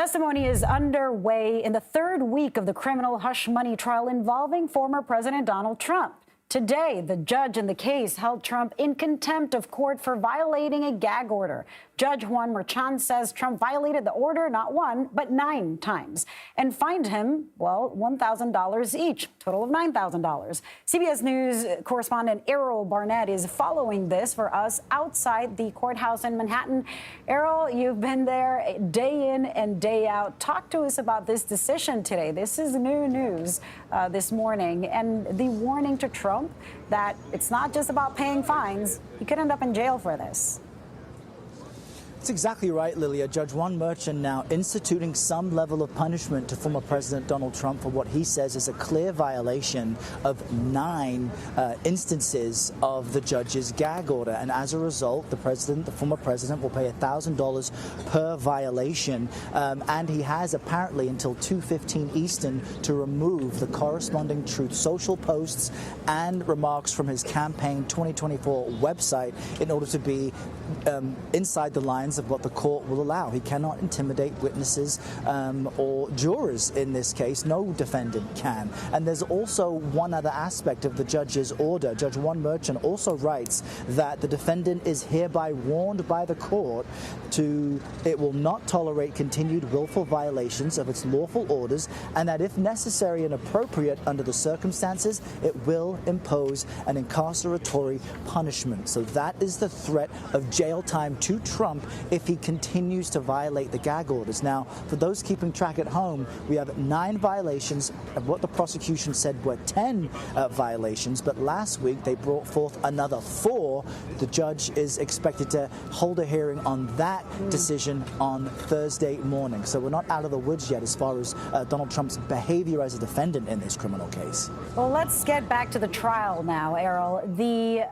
Testimony is underway in the third week of the criminal hush money trial involving former President Donald Trump. Today, the judge in the case held Trump in contempt of court for violating a gag order. Judge Juan Merchan says Trump violated the order not one, but 9 times and fined him, well, $1,000 each, total of $9,000. CBS News correspondent Errol Barnett is following this for us outside the courthouse in Manhattan. Errol, you've been there day in and day out. Talk to us about this decision today. This is new news this morning, and the warning to Trump that it's not just about paying fines. He could end up in jail for this. That's exactly right, Lilia. Judge Juan Merchan now instituting some level of punishment to former President Donald Trump for what he says is a clear violation of 9 instances of the judge's gag order. And as a result, the former president, will pay $1,000 per violation. And he has apparently until 2:15 Eastern to remove the corresponding Truth Social posts and remarks from his campaign 2024 website in order to be inside the lines of what the court will allow. He cannot intimidate witnesses or jurors in this case. No defendant can. And there's also one other aspect of the judge's order. Judge Juan Merchan also writes that the defendant is hereby warned by the court it will not tolerate continued willful violations of its lawful orders, and that if necessary and appropriate under the circumstances, it will impose an incarceratory punishment. So that is the threat of jail time to Trump if he continues to violate the gag orders. Now, for those keeping track at home, we have 9 violations of what the prosecution said were 10 violations, but last week they brought forth another 4. The judge is expected to hold a hearing on that decision on Thursday morning. So we're not out of the woods yet as far as Donald Trump's behavior as a defendant in this criminal case. Well, let's get back to the trial now, Errol. The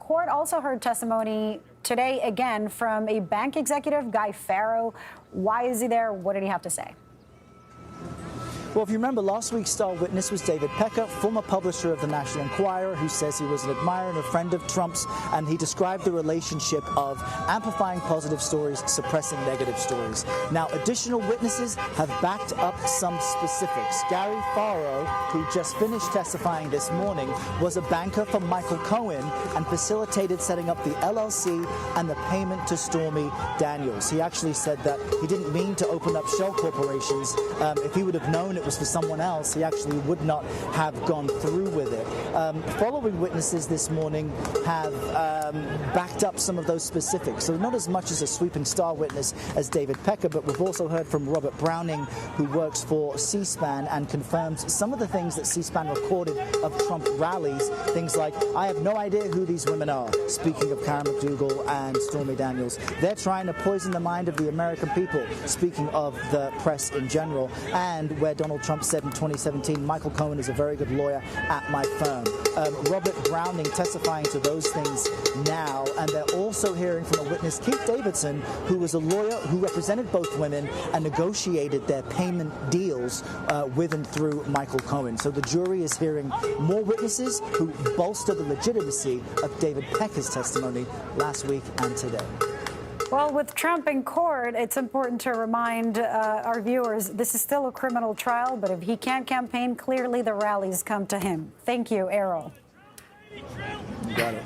court also heard testimony today again from a bank executive, Guy Farrow. Why is he there? What did he have to say? Well, if you remember, last week's star witness was David Pecker, former publisher of the National Enquirer, who says he was an admirer and a friend of Trump's, and he described the relationship of amplifying positive stories, suppressing negative stories. Now, additional witnesses have backed up some specifics. Gary Farrow, who just finished testifying this morning, was a banker for Michael Cohen and facilitated setting up the LLC and the payment to Stormy Daniels. He actually said that he didn't mean to open up shell corporations. If he would have known it was for someone else, he actually would not have gone through with it. Following witnesses this morning have backed up some of those specifics. So not as much as a sweeping star witness as David Pecker, but we've also heard from Robert Browning, who works for C-SPAN and confirms some of the things that C-SPAN recorded of Trump rallies. Things like, I have no idea who these women are, speaking of Karen McDougal and Stormy Daniels. They're trying to poison the mind of the American people, speaking of the press in general, and where Donald Trump said in 2017, Michael Cohen is a very good lawyer at my firm. Robert Browning testifying to those things now, and they're also hearing from a witness, Keith Davidson, who was a lawyer who represented both women and negotiated their payment deals with and through Michael Cohen. So the jury is hearing more witnesses who bolster the legitimacy of David Pecker's testimony last week and today. Well, with Trump in court, it's important to remind our viewers this is still a criminal trial, but if he can't campaign, clearly the rallies come to him. Thank you, Errol. You got it.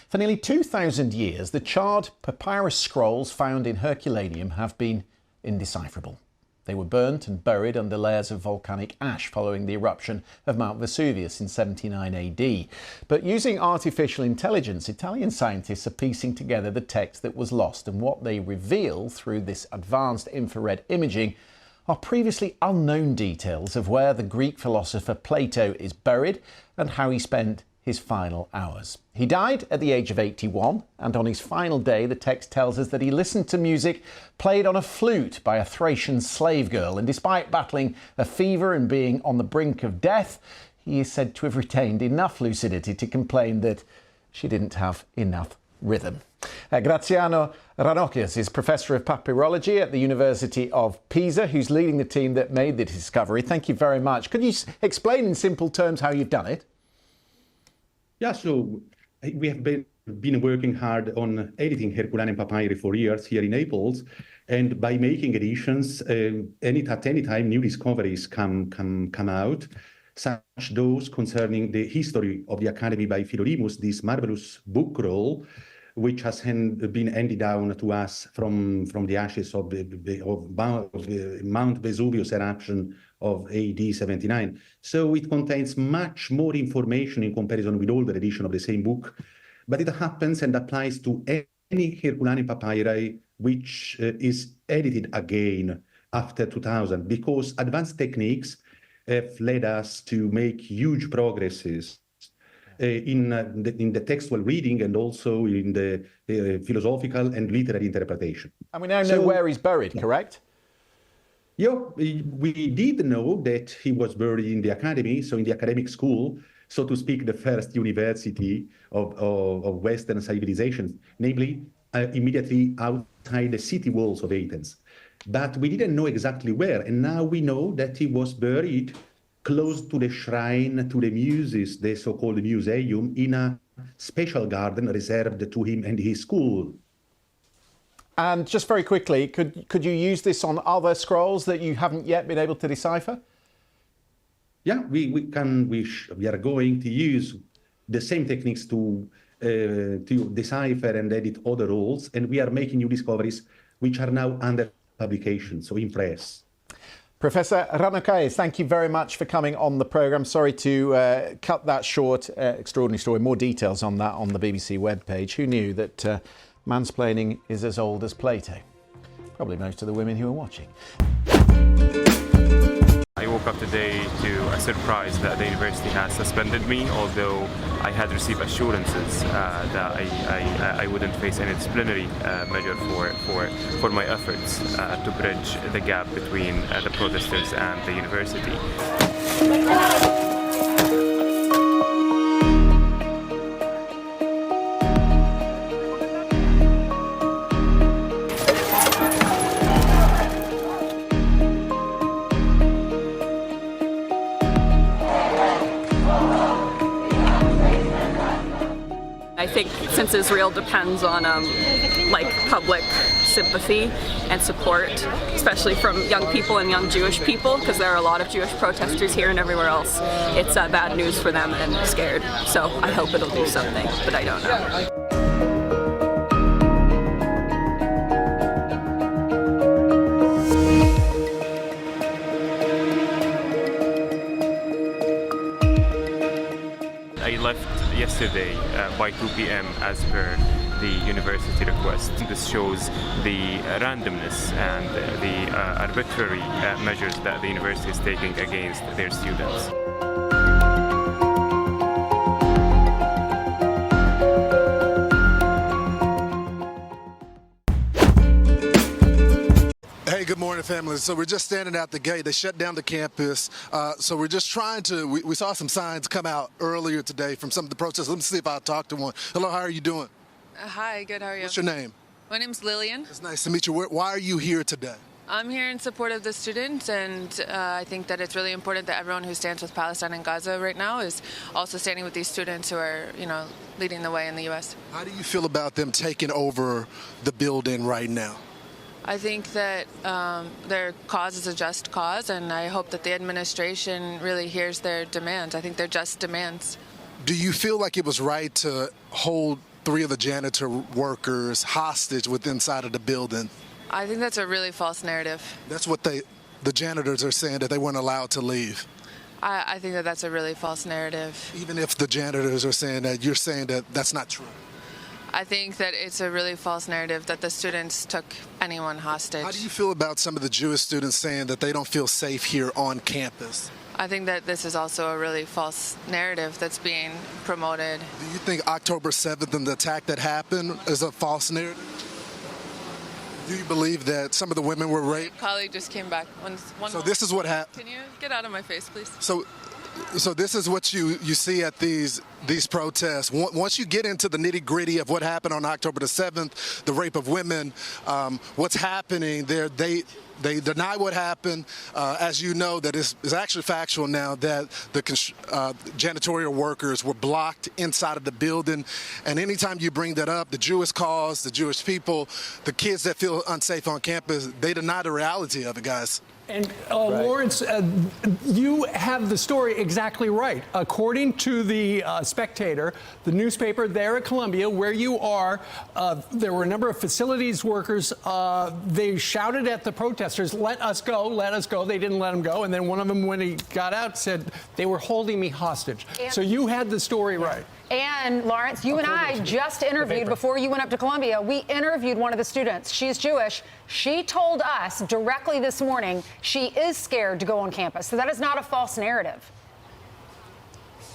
For nearly 2,000 years, the charred papyrus scrolls found in Herculaneum have been indecipherable. They were burnt and buried under layers of volcanic ash following the eruption of Mount Vesuvius in 79 AD. But using artificial intelligence, Italian scientists are piecing together the text that was lost, and what they reveal through this advanced infrared imaging are previously unknown details of where the Greek philosopher Plato is buried and how he spent his final hours. He died at the age of 81, and on his final day, the text tells us that he listened to music played on a flute by a Thracian slave girl, and despite battling a fever and being on the brink of death, he is said to have retained enough lucidity to complain that she didn't have enough rhythm. Graziano Ranocchius is Professor of Papyrology at the University of Pisa, who's leading the team that made the discovery. Thank you very much. Could you explain in simple terms how you've done it? Yeah, so we have been been working hard on editing Herculaneum Papyri for years here in Naples. And by making editions, at any time, new discoveries come out, such those concerning the history of the Academy by Philodemus, this marvelous book roll, which has been handed down to us from the ashes of Mount Vesuvius eruption of AD 79. So it contains much more information in comparison with older edition of the same book, but it happens and applies to any Herculaneum papyri which is edited again after 2000, because advanced techniques have led us to make huge progresses in the textual reading and also in the philosophical and literary interpretation. And we now know where he's buried, correct? Yeah, we did know that he was buried in the academy, so in the academic school, so to speak, the first university of Western civilization, namely immediately outside the city walls of Athens. But we didn't know exactly where, and now we know that he was buried close to the shrine to the Muses, the so-called museum, in a special garden reserved to him and his school. And just very quickly, could you use this on other scrolls that you haven't yet been able to decipher? Yeah, we are going to use the same techniques to decipher and edit other rolls, and we are making new discoveries which are now under publication, so in press. Professor Ranokais, thank you very much for coming on the programme. Sorry to cut that short. Extraordinary story. More details on that on the BBC webpage. Who knew that mansplaining is as old as Plato? Probably most of the women who are watching. I woke up today to a surprise that the university has suspended me, although I had received assurances that I wouldn't face any disciplinary measure for my efforts to bridge the gap between the protesters and the university. I think since Israel depends on public sympathy and support, especially from young people and young Jewish people, because there are a lot of Jewish protesters here and everywhere else, it's bad news for them and I'm scared. So I hope it'll do something, but I don't know. I left yesterday by 2 p.m. as per the university request. This shows the randomness and the arbitrary measures that the university is taking against their students. Hey, good morning, family. So we're just standing at the gate. They shut down the campus. So we're just trying to, we saw some signs come out earlier today from some of the protesters. Let me see if I'll talk to one. Hello, how are you doing? Hi, good, how are you? What's your name? My name's Lillian. It's nice to meet you. Why are you here today? I'm here in support of the students, and I think that it's really important that everyone who stands with Palestine and Gaza right now is also standing with these students who are, leading the way in the U.S. How do you feel about them taking over the building right now? I think that their cause is a just cause, and I hope that the administration really hears their demands. I think they're just demands. Do you feel like it was right to hold 3 of the janitor workers hostage inside of the building? I think that's a really false narrative. That's what the janitors are saying, that they weren't allowed to leave. I think that that's a really false narrative. Even if the janitors are saying that, you're saying that that's not true. I think that it's a really false narrative that the students took anyone hostage. How do you feel about some of the Jewish students saying that they don't feel safe here on campus? I think that this is also a really false narrative that's being promoted. Do you think October 7th and the attack that happened is a false narrative? Do you believe that some of the women were raped? My colleague just came back. So this is what happened. Can you get out of my face, please? So So this is what you see at these protests. Once you get into the nitty-gritty of what happened on October the 7th, the rape of women, what's happening there, they deny what happened. As you know, that is actually factual now, that the janitorial workers were blocked inside of the building. And anytime you bring that up, the Jewish cause, the Jewish people, the kids that feel unsafe on campus, they deny the reality of it, guys. And Lawrence, you have the story exactly right. According to the Spectator, the newspaper there at Columbia, where you are, there were a number of facilities workers. They shouted at the protesters, "Let us go, let us go." They didn't let him go. And then one of them, when he got out, said, "They were holding me hostage." So you had the story right. And Lawrence, you and I just interviewed, before you went up to Columbia, we interviewed one of the students. She's Jewish. She told us directly this morning she is scared to go on campus. So that is not a false narrative.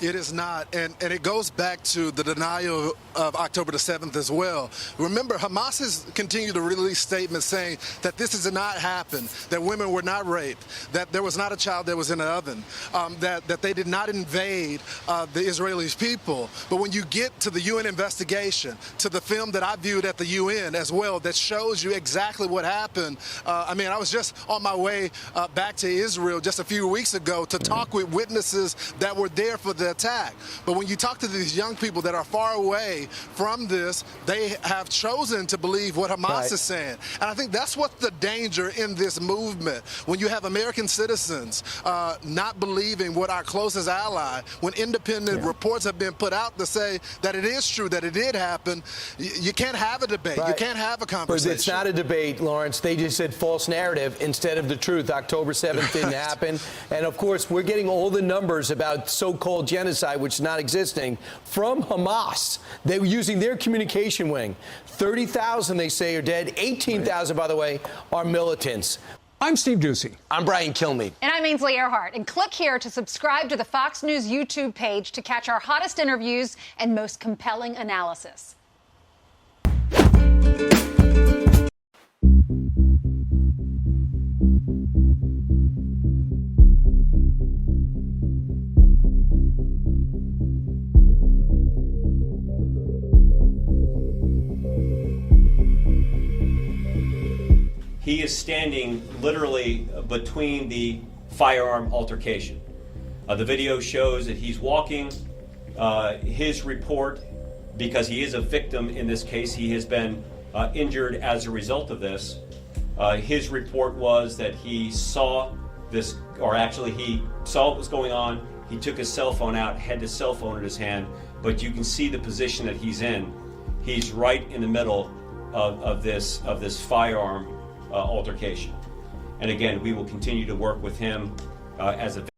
It is not, and it goes back to the denial of October the 7th as well. Remember, Hamas has continued to release statements saying that this has not happened, that women were not raped, that there was not a child that was in an oven, that they did not invade the Israeli people. But when you get to the UN investigation, to the film that I viewed at the UN as well, that shows you exactly what happened. I mean, I was just on my way back to Israel just a few weeks ago to talk with witnesses that were there for the attack. But when you talk to these young people that are far away from this, they have chosen to believe what Hamas is saying. And I think that's what's the danger in this movement. When you have American citizens not believing what our closest ally, when independent reports have been put out to say that it is true, that it did happen, you can't have a debate. You can't have a conversation. But it's not a debate, Lawrence. They just said false narrative instead of the truth. October 7th didn't happen. And, of course, we're getting all the numbers about so-called genocide, which is not existing, from Hamas. They were using their communication wing. 30,000, they say, are dead. 18,000, by the way, are militants. I'm Steve Doocy. I'm Brian Kilmeade. And I'm Ainsley Earhart. And click here to subscribe to the Fox News YouTube page to catch our hottest interviews and most compelling analysis. He is standing literally between the firearm altercation. The video shows that he's walking. His report, because he is a victim in this case, he has been injured as a result of this. His report was that he saw this, or actually he saw what was going on. He took his cell phone out, had his cell phone in his hand, but you can see the position that he's in. He's right in the middle of this firearm altercation. And again, we will continue to work with him as a